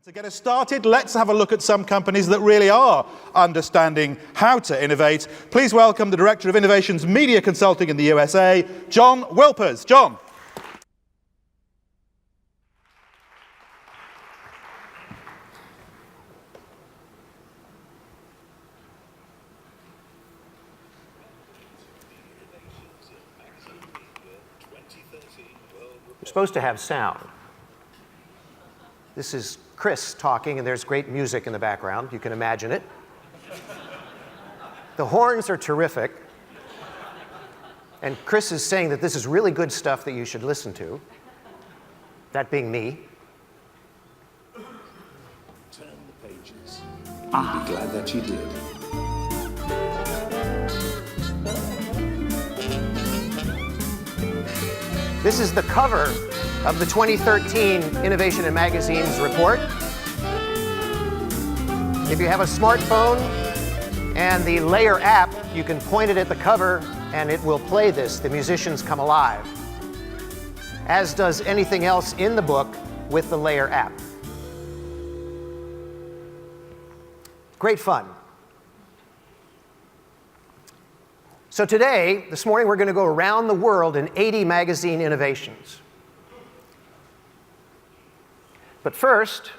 To get us started, let's have a look at some companies that really are understanding how to innovate. Please welcome the Director of Innovation's Media Consulting in the USA, John Wilpers. John. You're supposed to have sound. This is Chris talking, and there's great music in the background. You can imagine it. The horns are terrific. And Chris is saying that this is really good stuff that you should listen to. That being me. Turn the pages. You'll be glad that you did. This is the cover of the 2013 Innovation in Magazine's report. If you have a smartphone and the Layer app, you can point it at the cover and it will play this. The musicians come alive, as does anything else in the book with the Layer app. Great fun. So today, this morning, we're going to go around the world in 80 magazine innovations. But first,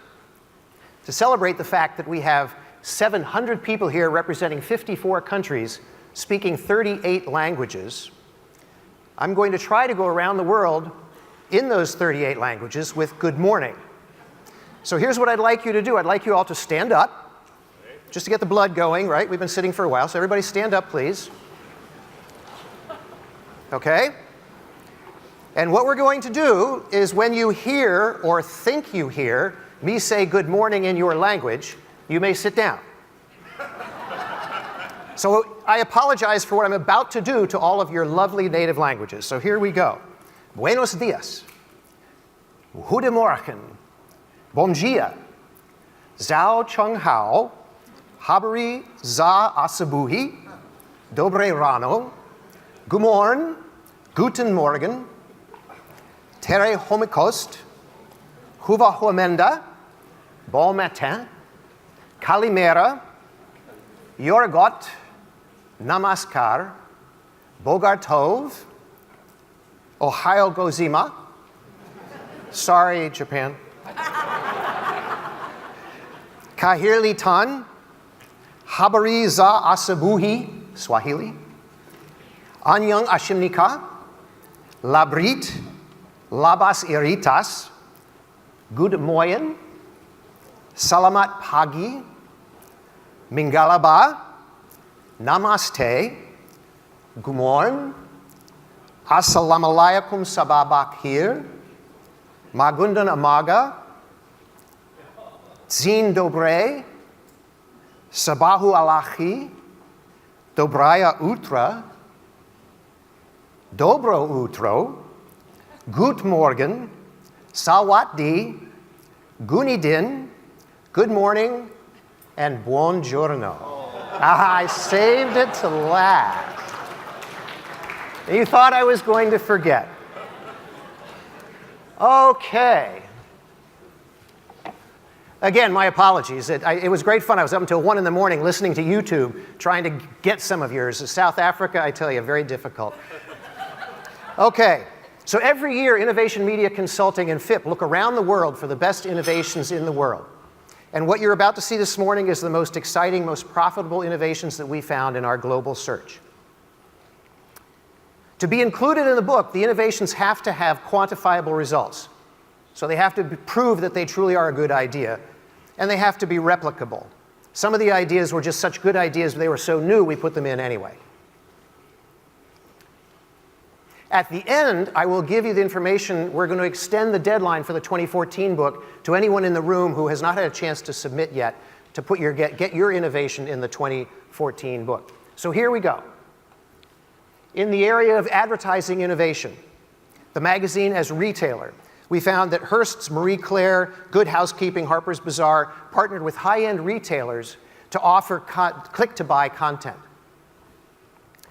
to celebrate the fact that we have 700 people here representing 54 countries, speaking 38 languages, I'm going to try to go around the world in those 38 languages with good morning. So here's what I'd like you to do. I'd like you all to stand up, just to get the blood going, right? We've been sitting for a while, so everybody stand up, please. Okay? And what we're going to do is when you hear or think you hear me say good morning in your language, you may sit down. So I apologize for what I'm about to do to all of your lovely native languages. So here we go. Buenos dias. Goedemorgen. Bom dia. Zhao Cheng Hao. Habari za asabuhi. Dobre rano. Gumorn. Guten Morgen. Tere homikost. Huva huamenda. Bon matin. Kalimera. Yorgot. Namaskar. Bogar tov. Ohio gozima. Sorry, Japan. Kahirli tan. Habari za asabuhi. Swahili. Anyang ashimnika. Labrit. Labas iritas. Good morning. Salamat pagi. Mingalaba. Namaste. Gumorn. Assalamualaikum sababak here. Magundan amaga. Zin dobre. Sabahu alachi. Dobraya utra. Dobro utro. Gut morgen. Sawatdi. Gunidin. Good morning. And buongiorno. I saved it to last. You thought I was going to forget. Okay. Again, my apologies. It was great fun. I was up until 1 in the morning listening to YouTube, trying to get some of yours. South Africa, I tell you, very difficult. Okay. So every year, Innovation Media Consulting and FIPP look around the world for the best innovations in the world. And what you're about to see this morning is the most exciting, most profitable innovations that we found in our global search. To be included in the book, the innovations have to have quantifiable results. So they have to prove that they truly are a good idea, and they have to be replicable. Some of the ideas were just such good ideas, they were so new, we put them in anyway. At the end, I will give you the information. We're going to extend the deadline for the 2014 book to anyone in the room who has not had a chance to submit yet to put get your innovation in the 2014 book. So here we go. In the area of advertising innovation, the magazine as retailer, we found that Hearst's, Marie Claire, Good Housekeeping, Harper's Bazaar partnered with high-end retailers to offer click-to-buy content.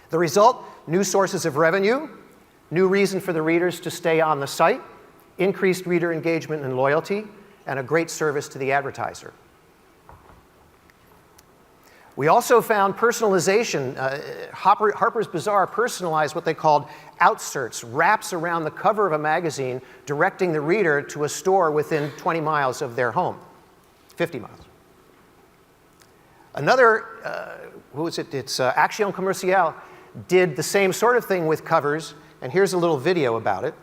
The result, new sources of revenue, new reason for the readers to stay on the site, increased reader engagement and loyalty, and a great service to the advertiser. We also found personalization. Harper's Bazaar personalized what they called outserts, wraps around the cover of a magazine, directing the reader to a store within 20 miles of their home, 50 miles. Another, who is it? It's Action Commercial, did the same sort of thing with covers, and here's a little video about it.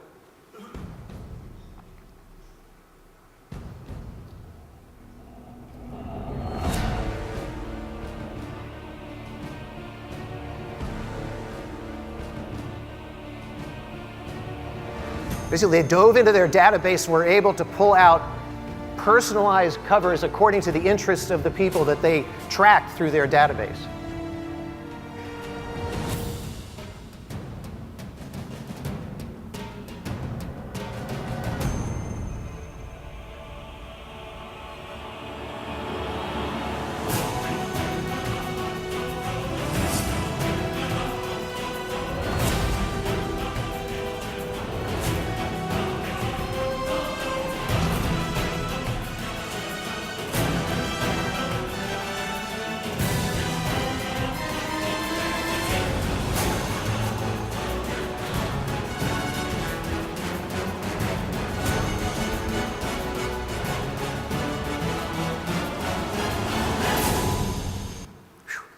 Basically, they dove into their database and were able to pull out personalized covers according to the interests of the people that they tracked through their database.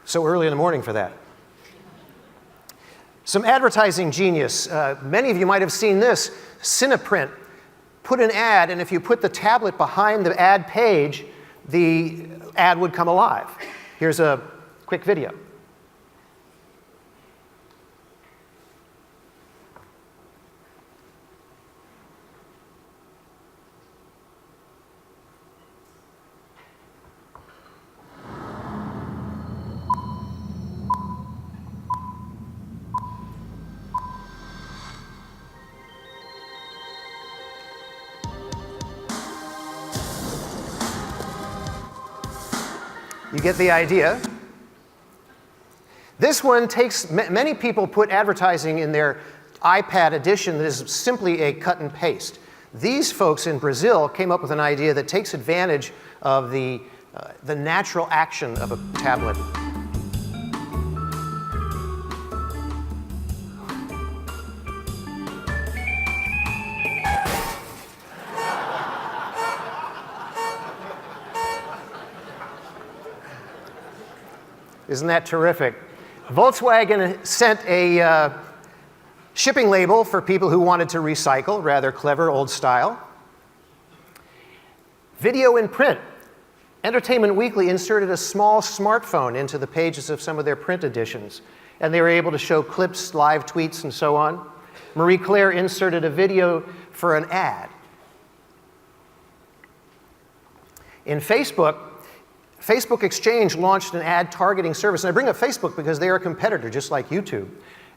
So early in the morning for that. Some advertising genius. Many of you might have seen this. Cineprint put an ad, and if you put the tablet behind the ad page, the ad would come alive. Here's a quick video. You get the idea. This one takes, many people put advertising in their iPad edition that is simply a cut and paste. These folks in Brazil came up with an idea that takes advantage of the natural action of a tablet. Isn't that terrific? Volkswagen sent a shipping label for people who wanted to recycle, rather clever, old style. Video in print. Entertainment Weekly inserted a small smartphone into the pages of some of their print editions, and they were able to show clips, live tweets, and so on. Marie Claire inserted a video for an ad. In Facebook Exchange launched an ad targeting service. And I bring up Facebook because they are a competitor, just like YouTube.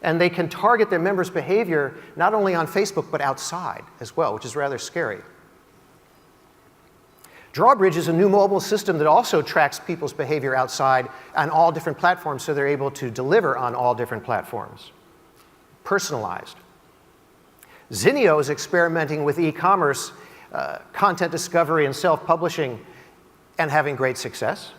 And they can target their members' behavior not only on Facebook, but outside as well, which is rather scary. Drawbridge is a new mobile system that also tracks people's behavior outside on all different platforms, so they're able to deliver on all different platforms. Personalized. Zinio is experimenting with e-commerce, content discovery, and self-publishing, and having great success.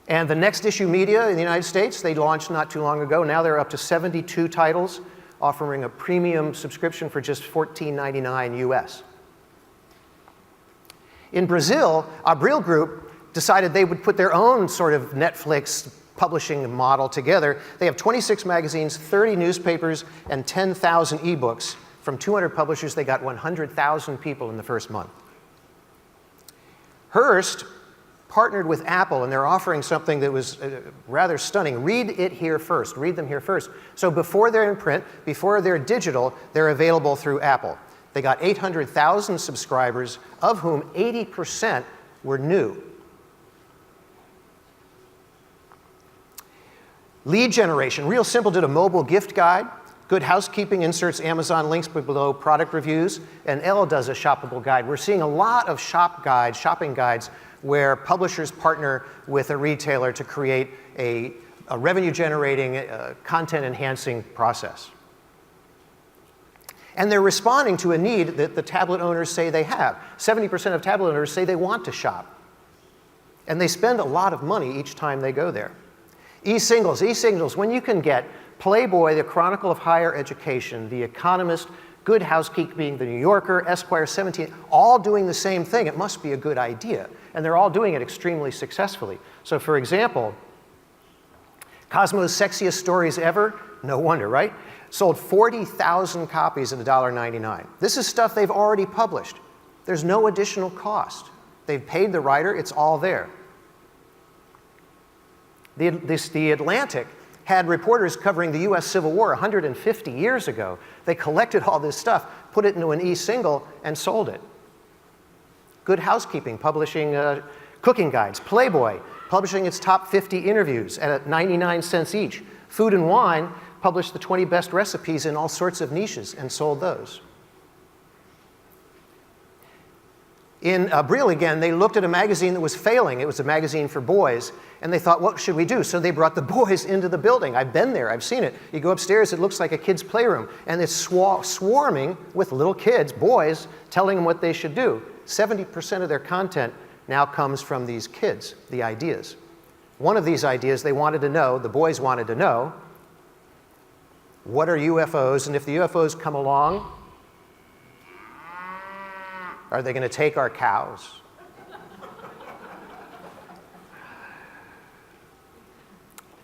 And the Next Issue Media in the United States, they launched not too long ago. Now they're up to 72 titles, offering a premium subscription for just $14.99 US. In Brazil, Abril Group decided they would put their own sort of Netflix publishing model together. They have 26 magazines, 30 newspapers, and 10,000 ebooks. From 200 publishers, they got 100,000 people in the first month. Hearst partnered with Apple, and they're offering something that was rather stunning. Read it here first. Read them here first. So before they're in print, before they're digital, they're available through Apple. They got 800,000 subscribers, of whom 80% were new. Lead generation. Real Simple did a mobile gift guide. Good Housekeeping inserts Amazon links below product reviews, and Elle does a shoppable guide. We're seeing a lot of shopping guides, where publishers partner with a retailer to create a revenue-generating, content-enhancing process. And they're responding to a need that the tablet owners say they have. 70% of tablet owners say they want to shop. And they spend a lot of money each time they go there. E-singles, when you can get Playboy, the Chronicle of Higher Education, The Economist, Good Housekeeping, The New Yorker, Esquire 17, all doing the same thing, it must be a good idea. And they're all doing it extremely successfully. So for example, Cosmo's Sexiest Stories Ever, no wonder, right? Sold 40,000 copies at $1.99. This is stuff they've already published. There's no additional cost. They've paid the writer, it's all there. The Atlantic had reporters covering the US Civil War 150 years ago. They collected all this stuff, put it into an e-single, and sold it. Good Housekeeping, publishing cooking guides. Playboy, publishing its top 50 interviews at 99 cents each. Food and Wine published the 20 best recipes in all sorts of niches and sold those. In Brill again, they looked at a magazine that was failing. It was a magazine for boys, and they thought, what should we do? So they brought the boys into the building. I've been there, I've seen it. You go upstairs, it looks like a kid's playroom, and it's swarming with little kids, boys, telling them what they should do. 70% of their content now comes from these kids, the ideas. One of these ideas they wanted to know, the boys wanted to know, what are UFOs, and if the UFOs come along, are they going to take our cows?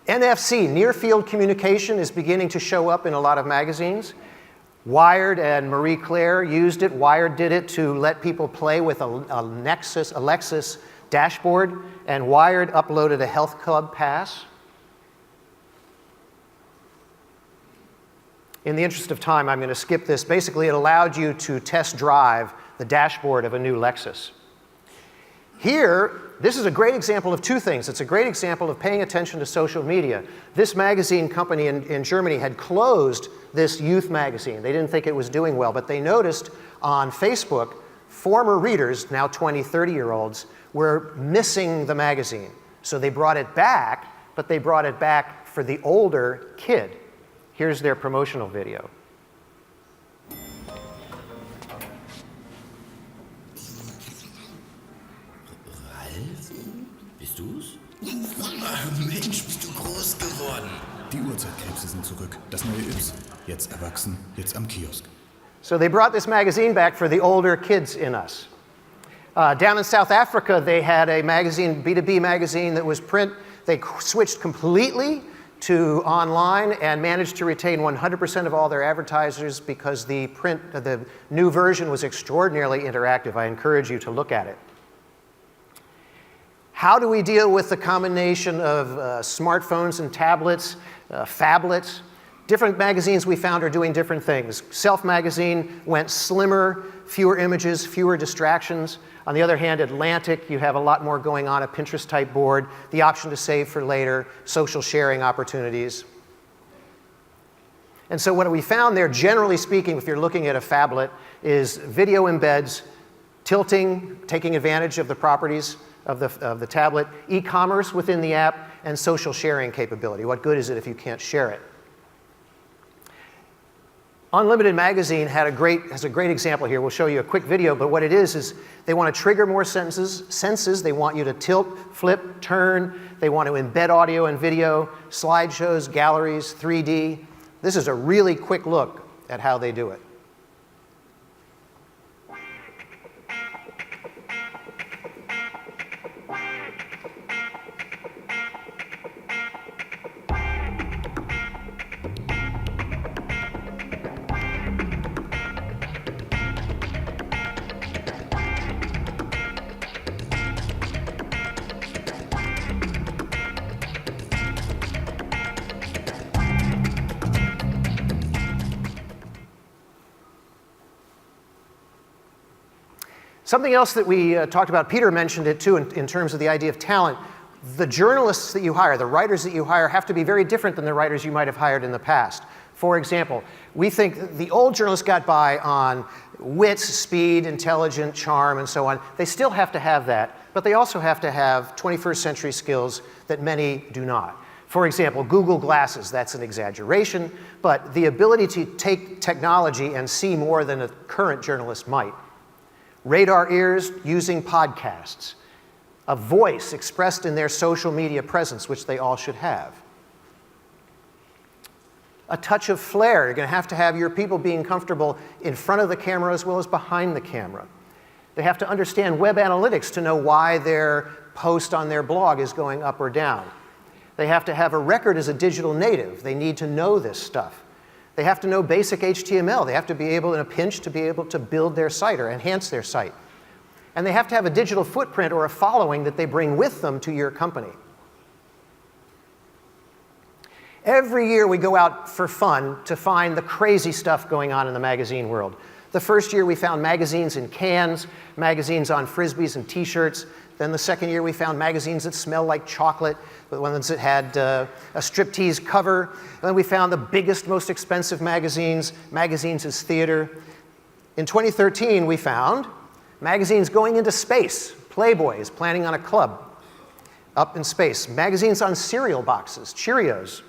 NFC, near field communication, is beginning to show up in a lot of magazines. Wired and Marie Claire used it. Wired did it to let people play with a Lexus dashboard, and Wired uploaded a health club pass. In the interest of time, I'm going to skip this. Basically, it allowed you to test drive the dashboard of a new Lexus. Here, this is a great example of two things. It's a great example of paying attention to social media. This magazine company in Germany had closed this youth magazine. They didn't think it was doing well, but they noticed on Facebook, former readers, now 20, 30-year-olds, were missing the magazine. So they brought it back, but they brought it back for the older kid. Here's their promotional video. Bist du's? Mensch, bist du groß geworden. Die Urzeitkrebse sind zurück. Das neue Yps. Jetzt erwachsen, jetzt am Kiosk. So they brought this magazine back for the older kids in us. Down in South Africa, they had a magazine, B2B magazine, that was print. They switched completely to online and managed to retain 100% of all their advertisers because the new version was extraordinarily interactive. I encourage you to look at it. How do we deal with the combination of smartphones and tablets, phablets? Different magazines we found are doing different things. Self magazine went slimmer, fewer images, fewer distractions. On the other hand, Atlantic, you have a lot more going on, a Pinterest-type board, the option to save for later, social sharing opportunities. And so what we found there, generally speaking, if you're looking at a phablet, is video embeds, tilting, taking advantage of the properties of the tablet, e-commerce within the app, and social sharing capability. What good is it if you can't share it? Unlimited Magazine has a great example here. We'll show you a quick video, but what it is they want to trigger more senses. They want you to tilt, flip, turn. They want to embed audio and video, slideshows, galleries, 3D. This is a really quick look at how they do it. Something else that we talked about, Peter mentioned it too, in terms of the idea of talent. The journalists that you hire, the writers that you hire, have to be very different than the writers you might have hired in the past. For example, we think the old journalists got by on wit, speed, intelligence, charm, and so on. They still have to have that, but they also have to have 21st century skills that many do not. For example, Google Glasses, that's an exaggeration, but the ability to take technology and see more than a current journalist might. Radar ears using podcasts. A voice expressed in their social media presence, which they all should have. A touch of flair. You're going to have your people being comfortable in front of the camera as well as behind the camera. They have to understand web analytics to know why their post on their blog is going up or down. They have to have a record as a digital native. They need to know this stuff. They have to know basic HTML. They have to be able, in a pinch, to be able to build their site or enhance their site. And they have to have a digital footprint or a following that they bring with them to your company. Every year we go out for fun to find the crazy stuff going on in the magazine world. The first year we found magazines in cans, magazines on Frisbees and t-shirts. Then the second year we found magazines that smell like chocolate, the ones that had a striptease cover. And then we found the biggest, most expensive magazines as theater. In 2013 we found magazines going into space. Playboy is planning on a club up in space. Magazines on cereal boxes, Cheerios.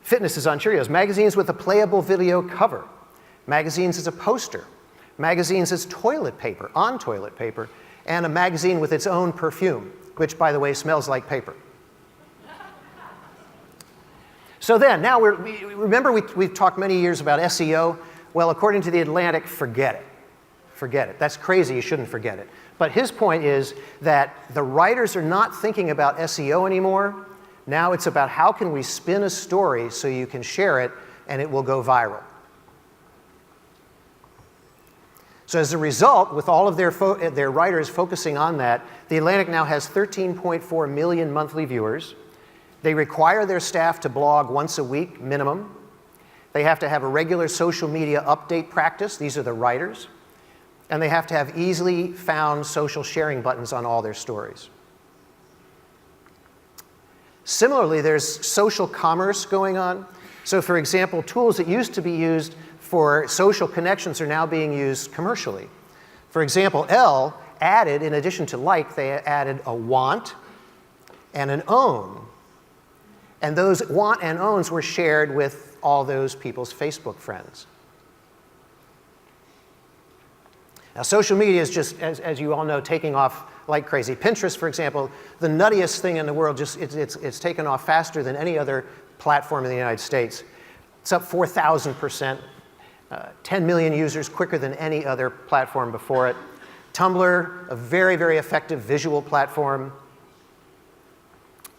Fitness is on Cheerios. Magazines with a playable video cover. Magazines as a poster. Magazines as toilet paper, on toilet paper. And a magazine with its own perfume, which, by the way, smells like paper. So then, now remember we've talked many years about SEO? Well, according to The Atlantic, forget it. Forget it. That's crazy. You shouldn't forget it. But his point is that the writers are not thinking about SEO anymore. Now it's about how can we spin a story so you can share it and it will go viral. So as a result, with all of their writers focusing on that, The Atlantic now has 13.4 million monthly viewers. They require their staff to blog once a week, minimum. They have to have a regular social media update practice. These are the writers. And they have to have easily found social sharing buttons on all their stories. Similarly, there's social commerce going on. So for example, tools that used to be used for social connections are now being used commercially. For example, Elle added, in addition to like, they added a want and an own. And those want and owns were shared with all those people's Facebook friends. Now, social media is just, as you all know, taking off like crazy. Pinterest, for example, the nuttiest thing in the world, it's taken off faster than any other platform in the United States. It's up 4,000%. 10 million users quicker than any other platform before it. Tumblr, a very, very effective visual platform.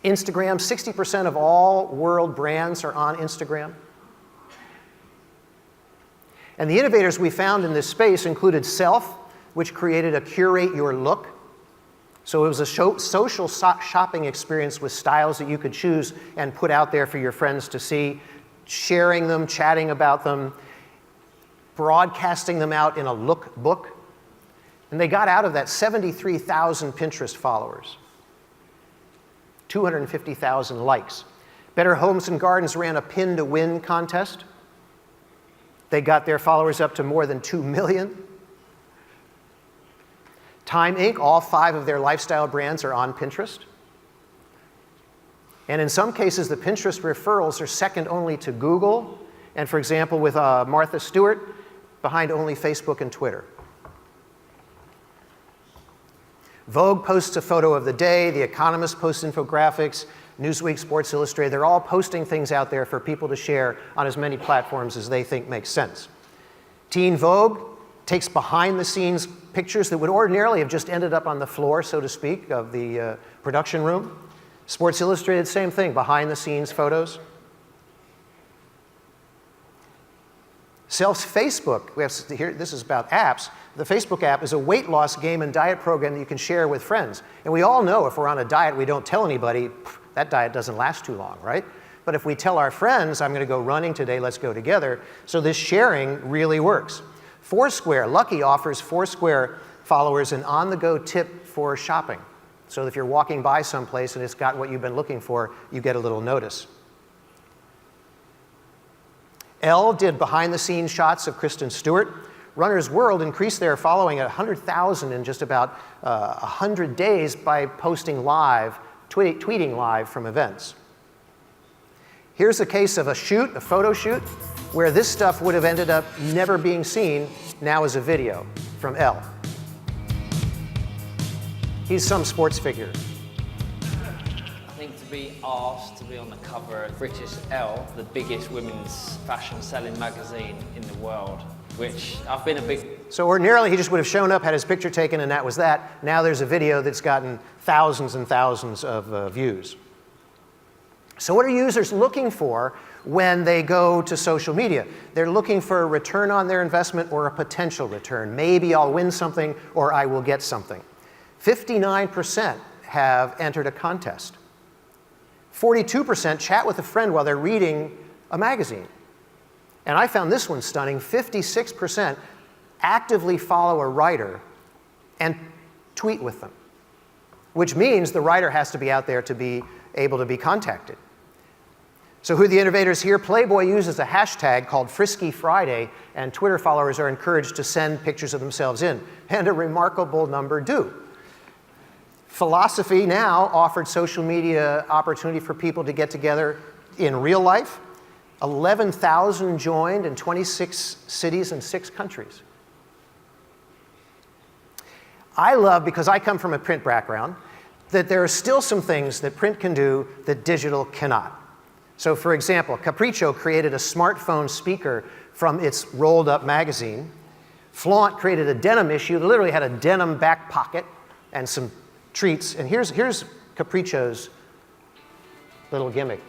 Instagram, 60% of all world brands are on Instagram. And the innovators we found in this space included Self, which created a curate your look. So it was a social shopping experience with styles that you could choose and put out there for your friends to see, sharing them, chatting about them, broadcasting them out in a lookbook. And they got out of that 73,000 Pinterest followers, 250,000 likes. Better Homes and Gardens ran a pin to win contest. They got their followers up to more than 2 million. Time Inc., all 5 of their lifestyle brands are on Pinterest. And in some cases, the Pinterest referrals are second only to Google. And for example, with Martha Stewart, behind only Facebook and Twitter. Vogue posts a photo of the day. The Economist posts infographics. Newsweek, Sports Illustrated, they're all posting things out there for people to share on as many platforms as they think makes sense. Teen Vogue takes behind-the-scenes pictures that would ordinarily have just ended up on the floor, so to speak, of the production room. Sports Illustrated, same thing, behind-the-scenes photos. Self's Facebook, this is about apps. The Facebook app is a weight loss game and diet program that you can share with friends. And we all know if we're on a diet, we don't tell anybody, that diet doesn't last too long, right? But if we tell our friends, I'm going to go running today, let's go together, so this sharing really works. Foursquare, Lucky offers Foursquare followers an on-the-go tip for shopping. So if you're walking by someplace and it's got what you've been looking for, you get a little notice. Elle did behind-the-scenes shots of Kristen Stewart. Runner's World increased their following at 100,000 in just about 100 days by posting live, tweeting live from events. Here's a case of a shoot, a photo shoot, where this stuff would have ended up never being seen, now as a video from Elle. He's some sports figure. I think to be asked to be on the cover of British Elle, the biggest women's fashion selling magazine in the world, which I've been a big... So ordinarily he just would have shown up, had his picture taken, and that was that. Now there's a video that's gotten thousands and thousands of views. So what are users looking for when they go to social media? They're looking for a return on their investment or a potential return. Maybe I'll win something or I will get something. 59% have entered a contest. 42% chat with a friend while they're reading a magazine. And I found this one stunning. 56% actively follow a writer and tweet with them, which means the writer has to be out there to be able to be contacted. So who are the innovators here? Playboy uses a hashtag called Frisky Friday, and Twitter followers are encouraged to send pictures of themselves in, and a remarkable number do. Philosophy now offered social media opportunity for people to get together in real life. 11,000 joined in 26 cities and 6 countries. I love, because I come from a print background, that there are still some things that print can do that digital cannot. So for example, Capriccio created a smartphone speaker from its rolled up magazine. Flaunt created a denim issue that literally had a denim back pocket and some treats. And here's Capriccio's little gimmick.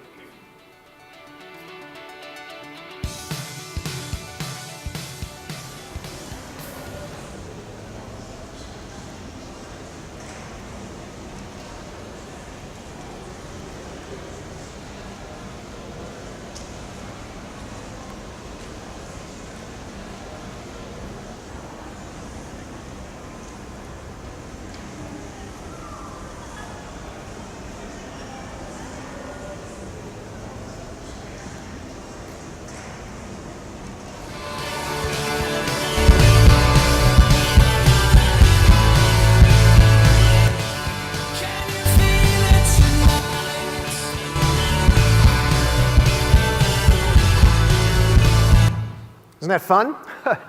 Isn't that fun?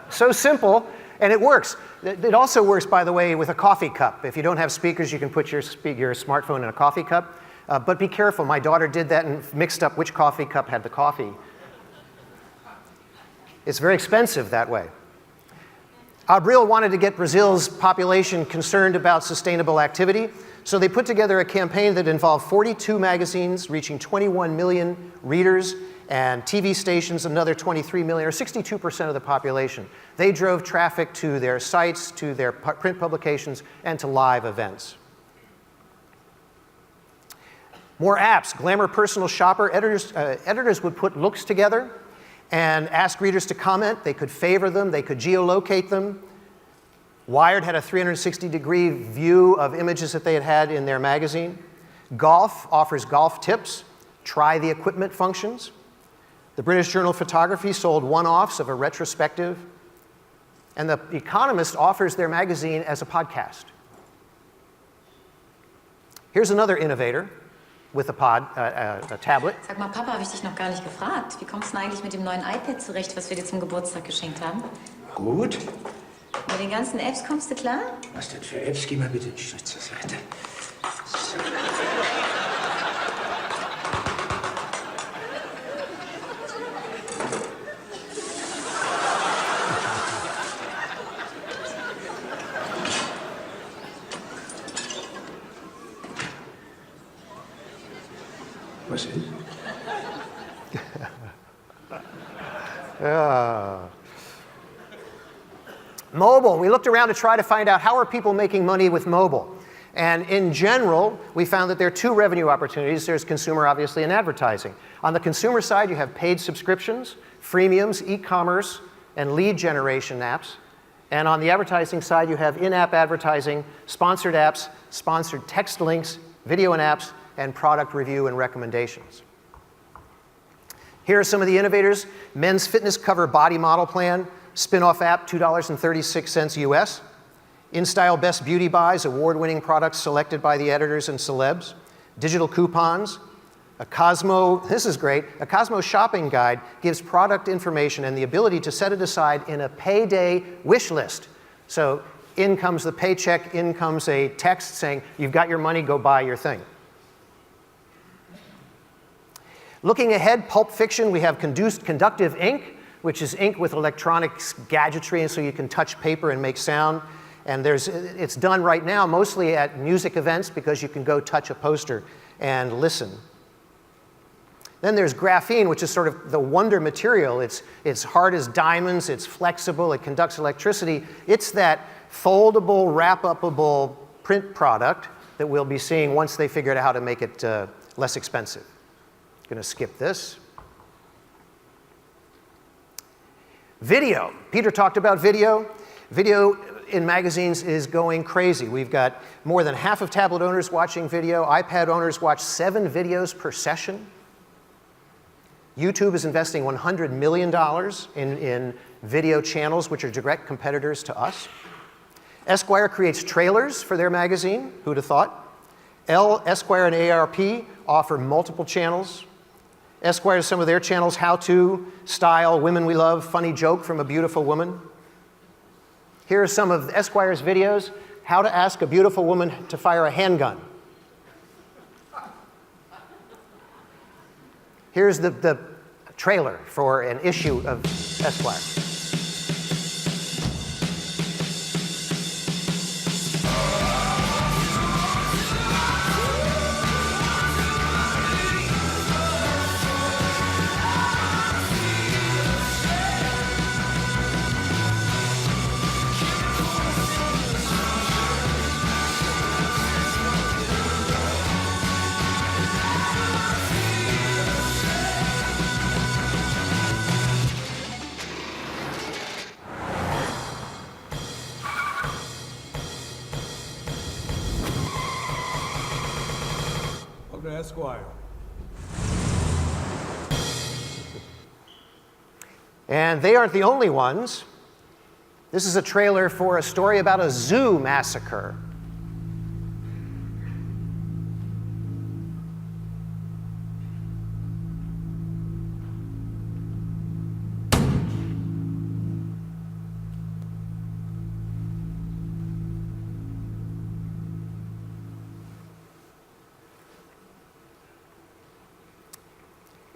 So simple, and it works. It also works, by the way, with a coffee cup. If you don't have speakers, you can put your smartphone in a coffee cup. But be careful. My daughter did that and mixed up which coffee cup had the coffee. It's very expensive that way. Abril wanted to get Brazil's population concerned about sustainable activity, so they put together a campaign that involved 42 magazines reaching 21 million readers, and TV stations, another 23 million, or 62% of the population. They drove traffic to their sites, to their print publications, and to live events. More apps. Glamour Personal Shopper. Editors would put looks together and ask readers to comment. They could favor them. They could geolocate them. Wired had a 360-degree view of images that they had had in their magazine. Golf offers golf tips. Try the equipment functions. The British Journal of Photography sold one-offs of a retrospective. And The Economist offers their magazine as a podcast. Here's another innovator with a tablet. Sag mal, Papa, habe ich dich noch gar nicht gefragt. Wie kommst du denn eigentlich mit dem neuen iPad zurecht, was wir dir zum Geburtstag geschenkt haben? Gut. Mit den ganzen Apps kommst du klar? Was denn für Apps? Geh mal bitte einen Schritt zur Seite. So. Was ist? Mobile. We looked around to try to find out how are people making money with mobile. And in general, we found that there are 2 revenue opportunities. There's consumer, obviously, and advertising. On the consumer side, you have paid subscriptions, freemiums, e-commerce, and lead generation apps. And on the advertising side, you have in-app advertising, sponsored apps, sponsored text links, video and apps, and product review and recommendations. Here are some of the innovators. Men's fitness cover body model plan, spin-off app, $2.36 US. In-style best beauty buys, award-winning products selected by the editors and celebs. Digital coupons, A Cosmo, this is great, a Cosmo shopping guide gives product information and the ability to set it aside in a payday wish list. So in comes the paycheck, in comes a text saying, you've got your money, go buy your thing. Looking ahead, pulp fiction, we have conductive ink, which is ink with electronics gadgetry, and so you can touch paper and make sound. And it's done right now mostly at music events because you can go touch a poster and listen. Then there's graphene, which is sort of the wonder material. It's hard as diamonds, it's flexible, it conducts electricity. It's that foldable, wrap-upable print product that we'll be seeing once they figure out how to make it less expensive. I'm going to skip this. Video. Peter talked about video. Video in magazines is going crazy. We've got more than half of tablet owners watching video. iPad owners watch 7 videos per session. YouTube is investing $100 million in video channels, which are direct competitors to us. Esquire creates trailers for their magazine. Who'd have thought? Esquire and ARP offer multiple channels. Esquire, some of their channels, How To, Style, Women We Love, Funny Joke from a Beautiful Woman. Here are some of Esquire's videos, How to Ask a Beautiful Woman to Fire a Handgun. Here's the trailer for an issue of Esquire. Esquire. And they aren't the only ones. This is a trailer for a story about a zoo massacre.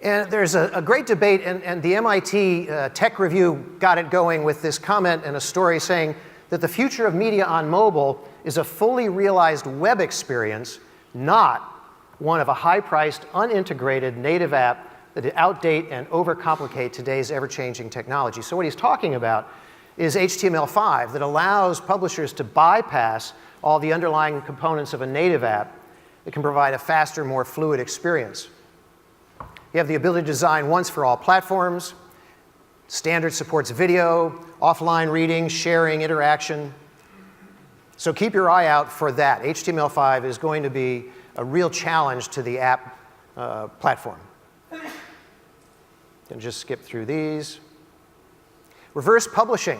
And there's a great debate, and the MIT Tech Review got it going with this comment and a story saying that the future of media on mobile is a fully realized web experience, not one of a high-priced, unintegrated native app that outdate and overcomplicate today's ever-changing technology. So what he's talking about is HTML5 that allows publishers to bypass all the underlying components of a native app that can provide a faster, more fluid experience. You have the ability to design once for all platforms. Standard supports video, offline reading, sharing, interaction. So keep your eye out for that. HTML5 is going to be a real challenge to the app platform. Can just skip through these. Reverse publishing.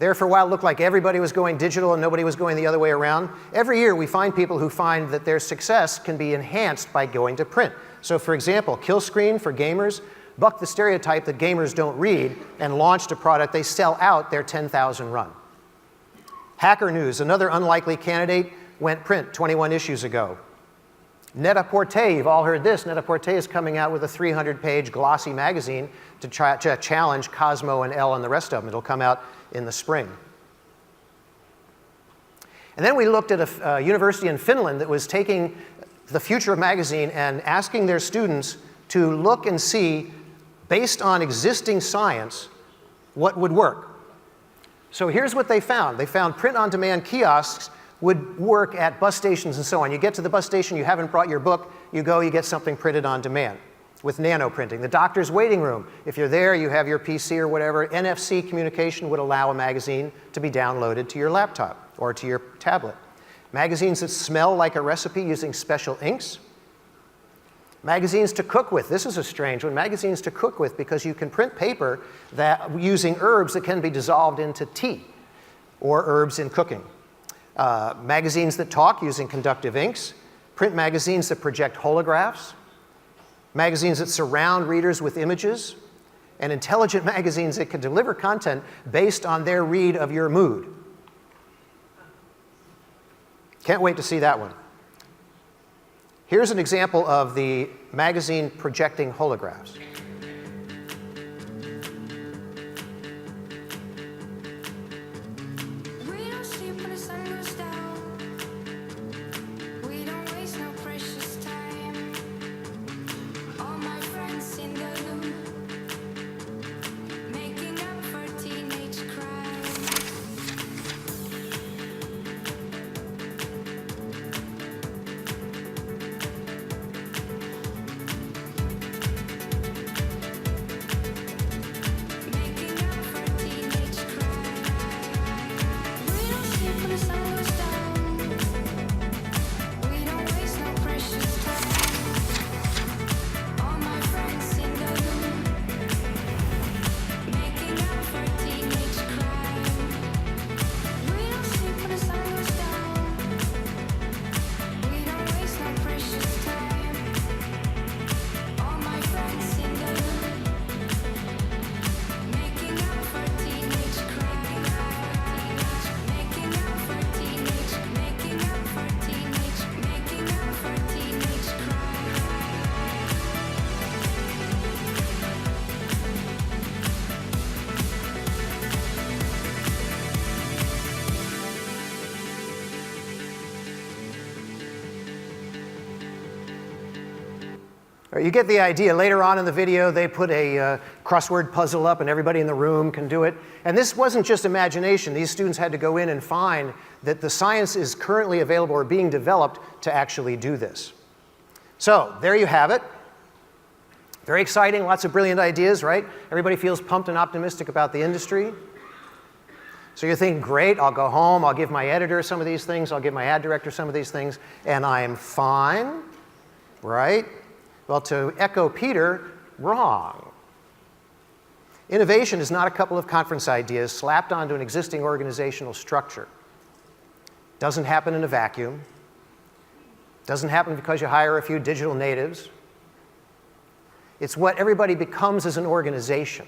There for a while it looked like everybody was going digital and nobody was going the other way around. Every year we find people who find that their success can be enhanced by going to print. So for example, Kill Screen for gamers bucked the stereotype that gamers don't read and launched a product they sell out their 10,000 run. Hacker News, another unlikely candidate, went print 21 issues ago. Net-a-Porter, you've all heard this. Net-a-Porter is coming out with a 300-page glossy magazine to challenge Cosmo and Elle and the rest of them. It'll come out in the spring. And then we looked at a university in Finland that was taking the future of magazine and asking their students to look and see, based on existing science, what would work. So here's what they found. They found print-on-demand kiosks would work at bus stations and so on. You get to the bus station, you haven't brought your book, you go, you get something printed on demand with nano printing. The doctor's waiting room, if you're there, you have your PC or whatever, NFC communication would allow a magazine to be downloaded to your laptop or to your tablet. Magazines that smell like a recipe using special inks. Magazines to cook with. This is a strange one. Magazines to cook with because you can print paper that using herbs that can be dissolved into tea or herbs in cooking. Magazines that talk using conductive inks. Print magazines that project holographs. magazines that surround readers with images, and intelligent magazines that can deliver content based on their read of your mood. Can't wait to see that one. Here's an example of the magazine projecting holographs. We don't sleep when the sun goes down. We don't waste no precious time. All my friends in the loop, making up for teenage crime. Making up for teenage crime. We don't sleep when the sun goes down. We don't waste no precious time. All my friends in the loop, making up for teenage crime. We don't sleep when the sun goes down. We don't waste no precious time. All my friends in the loop, making up for teenage crime. Making up for teenage, making up for teenage, making up for teenage crime. All right, you get the idea. Later on in the video, they put a crossword puzzle up, and everybody in the room can do it. And this wasn't just imagination. These students had to go in and find that the science is currently available or being developed to actually do this. So there you have it. Very exciting, lots of brilliant ideas, right? Everybody feels pumped and optimistic about the industry. So you're thinking, great, I'll go home, I'll give my editor some of these things, I'll give my ad director some of these things, and I'm fine, right? Well, to echo Peter, wrong. Innovation is not a couple of conference ideas slapped onto an existing organizational structure. Doesn't happen in a vacuum. Doesn't happen because you hire a few digital natives. It's what everybody becomes as an organization.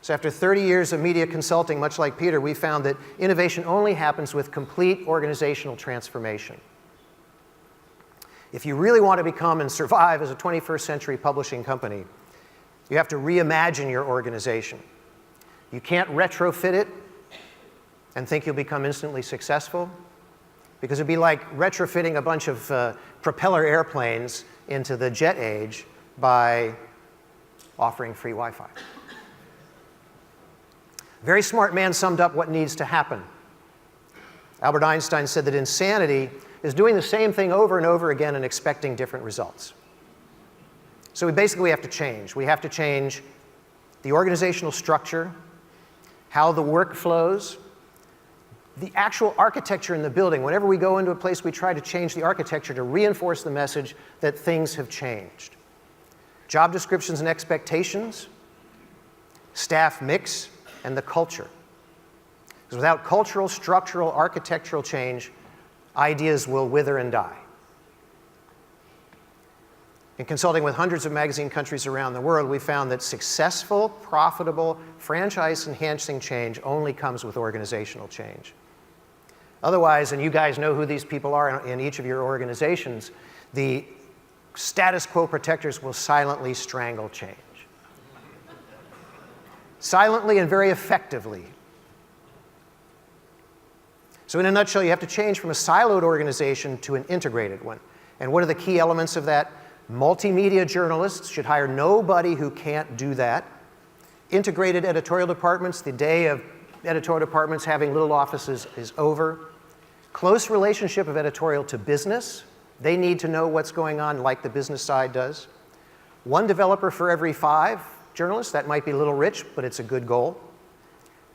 So after 30 years of media consulting, much like Peter, we found that innovation only happens with complete organizational transformation. If you really want to become and survive as a 21st century publishing company, you have to reimagine your organization. You can't retrofit it and think you'll become instantly successful, because it'd be like retrofitting a bunch of propeller airplanes into the jet age by offering free Wi-Fi. A very smart man summed up what needs to happen. Albert Einstein said that insanity is doing the same thing over and over again and expecting different results. So we basically have to change. We have to change the organizational structure, how the work flows, the actual architecture in the building. Whenever we go into a place, we try to change the architecture to reinforce the message that things have changed. Job descriptions and expectations, staff mix, and the culture. Because without cultural, structural, architectural change, ideas will wither and die. In consulting with hundreds of magazine countries around the world, we found that successful, profitable, franchise-enhancing change only comes with organizational change. Otherwise, and you guys know who these people are in each of your organizations, the status quo protectors will silently strangle change. Silently and very effectively. So in a nutshell, you have to change from a siloed organization to an integrated one. And what are the key elements of that? Multimedia journalists should hire nobody who can't do that. Integrated editorial departments, the day of editorial departments having little offices is over. Close relationship of editorial to business. They need to know what's going on like the business side does. One developer for every 5 journalists. That might be a little rich, but it's a good goal.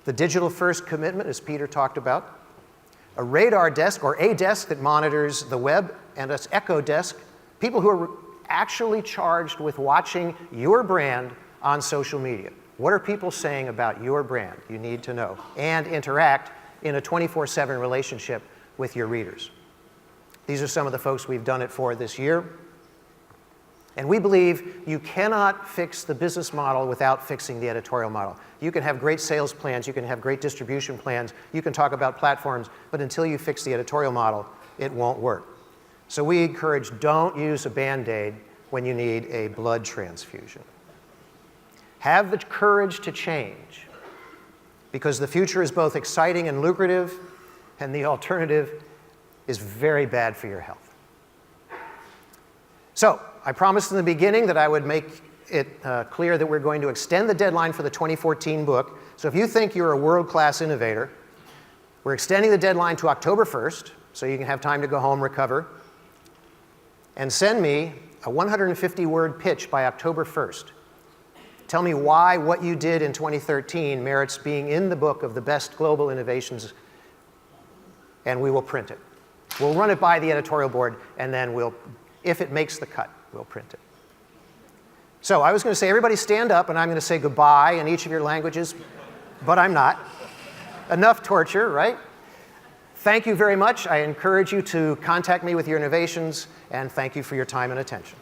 The digital first commitment, as Peter talked about. A radar desk, or a desk that monitors the web, and an echo desk, people who are actually charged with watching your brand on social media. What are people saying about your brand? You need to know. And interact in a 24/7 relationship with your readers. These are some of the folks we've done it for this year. And we believe you cannot fix the business model without fixing the editorial model. You can have great sales plans, you can have great distribution plans, you can talk about platforms, but until you fix the editorial model, it won't work. So we encourage, don't use a Band-Aid when you need a blood transfusion. Have the courage to change, because the future is both exciting and lucrative, and the alternative is very bad for your health. So, I promised in the beginning that I would make it clear that we're going to extend the deadline for the 2014 book. So if you think you're a world-class innovator, we're extending the deadline to October 1st, so you can have time to go home, recover, and send me a 150-word pitch by October 1st. Tell me why what you did in 2013 merits being in the book of the best global innovations, and we will print it. We'll run it by the editorial board, and then we'll, if it makes the cut, we'll print it. So I was going to say, everybody stand up, and I'm going to say goodbye in each of your languages, but I'm not. Enough torture, right? Thank you very much. I encourage you to contact me with your innovations, and thank you for your time and attention.